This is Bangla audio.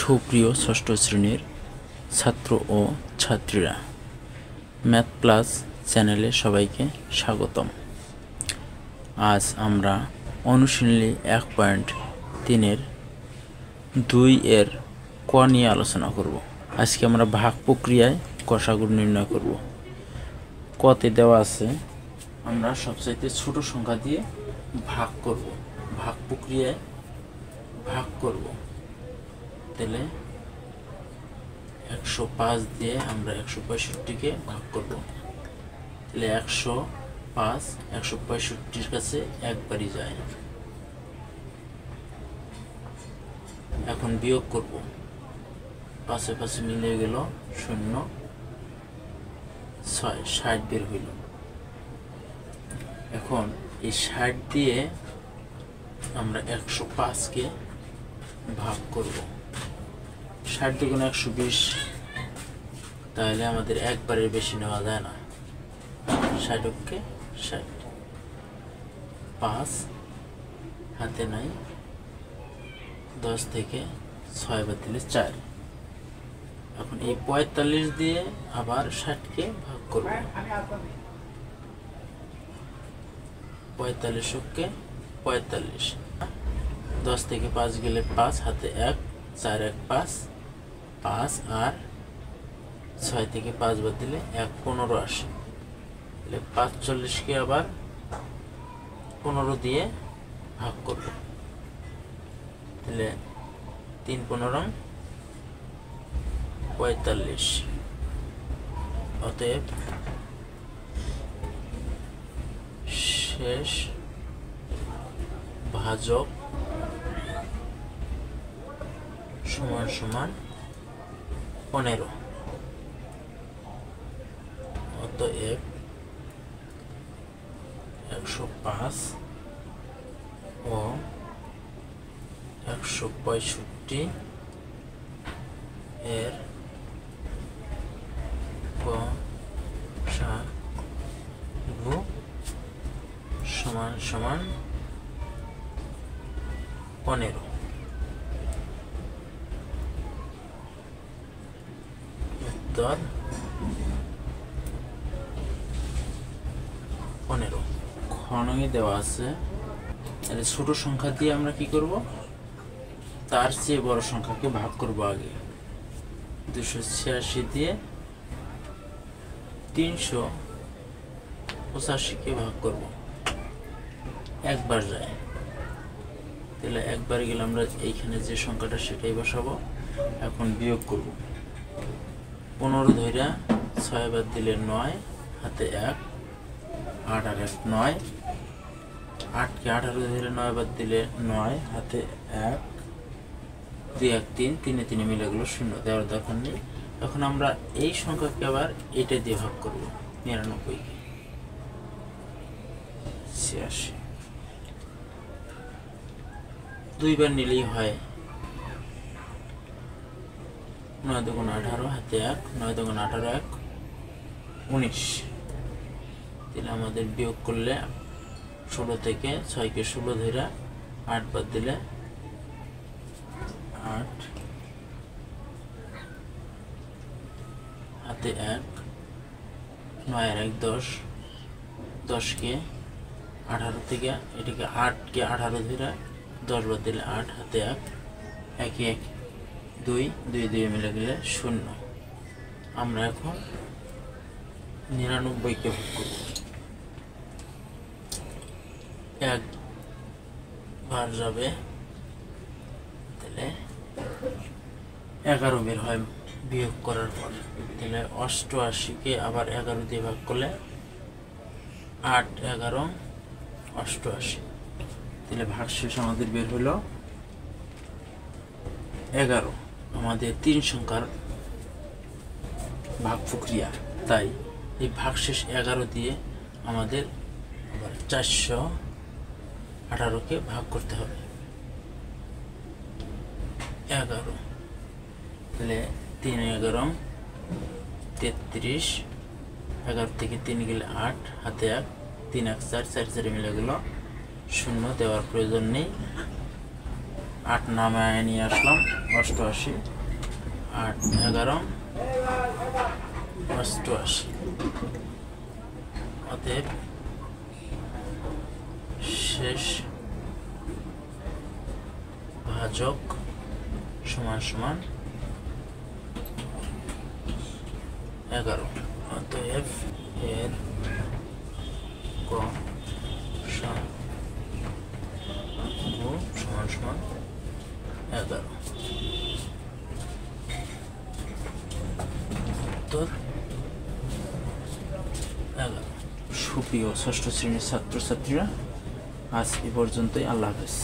সুপ্রিয় ষষ্ঠ শ্রেণীর ছাত্র ও ছাত্রীরা, ম্যাথ প্লাস চ্যানেলে সবাইকে স্বাগতম। আজ আমরা অনুশীলনী 1.3 2 এর ক নিয়ে আলোচনা করব। আজকে আমরা ভাগ প্রক্রিয়ায় গসাগু নির্ণয় করব। কতে দেওয়া আছে আমরা সবচাইতে ছোট সংখ্যা দিয়ে ভাগ করব, ভাগ প্রক্রিয়ায় ভাগ করব। তাহলে 105 দিয়ে আমরা 165-কে ভাগ করব। তাহলে 105 165-র কাছে একবারই যায়। এখন বিয়োগ করব, পাশে পাশে মিলে গেল 0 6 60 বের হইল। এখন এই 60 দিয়ে আমরা 105-কে ভাগ করব। 60 দুগুণ 120, তাহলে আমাদের একবারের বেশি নেওয়া যায় না। 60-কে 60, 5 হাতে নাই, 10 থেকে 6 বাদ দিলে 4। এখন এই 45 দিয়ে আবার 60-কে ভাগ করব। 45-কে 45, 10 থেকে 5 গেলে 5, হাতে 1, 4 1 5, 5 আর 6 থেকে 5 বাদ দিলে 1 15 আসে। তাহলে 45-কে আবার 15 দিয়ে ভাগ করব। তাহলে 3 15 45। অতএব শেষ ভাজক সমান সমান 15। অতএব 105 ও 165 এর গসাগু সমান সমান 15। উত্তর 15। খনঙে দেওয়া আছে। ছোট সংখ্যা দিয়ে আমরা কি করব, তার চেয়ে বড় সংখ্যাকে ভাগ করব। আগে 286 দিয়ে 385-কে ভাগ করব। একবার যায়, তাহলে একবার গেলে আমরা এইখানে যে সংখ্যাটা সেটাই বসাবো। এখন বিয়োগ করব। 15 ধইরা 6 বাদ দিলে 9, হাতে 1, 8 আর 1 9, 8-কে 18 ধরে 9 বাদ দিলে 9, হাতে 1, 2 1 3, 3 3 মিলে গেল 0, দেওয়ার দরকার নেই। এখন আমরা এই সংখ্যাকে আবার এটা দিয়ে ভাগ করব। 99-কে 86, দুইবার নিলেই হয়। 9 দুগুণ 18, হাতে 1, 9 দুগুণ 18 1 19। তাহলে আমাদের বিয়োগ করলে 16 থেকে 6-কে 16 ধরে 8 বাদ দিলে 8, হাতে 1, 9 আর 1 10, 10-কে 18 থেকে এটাকে 8-কে 18 ধরে 10 বাদ দিলে 8, হাতে 1, 1 1 2 2 2 মিলে গেলে 0। আমরা এখন 99-কে ভাগ করব। একবার যাবে, তাহলে 11 বের হয় বিয়োগ করার পর। তাহলে 88-কে আবার 11 দিয়ে ভাগ করলে 8 11 88। তাহলে ভাগশেষ আমাদের বের হলো 11। আমাদের 3 সংখ্যার ভাগ প্রক্রিয়া, তাই এই ভাগশেষ 11 দিয়ে আমাদের আবার 418-কে ভাগ করতে হবে। 11, তাহলে 3 11 33, 11 থেকে 3 গেলে 8, হাতে 1, 3 1 4, 4 4 মিলে গেল 0, দেওয়ার প্রয়োজন নেই। 8 নামায় নিয়ে আসলাম 88। 8 11 88। অতএব শেষ ভাজক সমান সমান 11। অতএব এর ক সমান সমান 11। উত্তর 11। সুপ্রিয় ষষ্ঠ শ্রেণীর ছাত্রছাত্রীরা, আজ এ পর্যন্তই। আল্লাহ হাফেজ।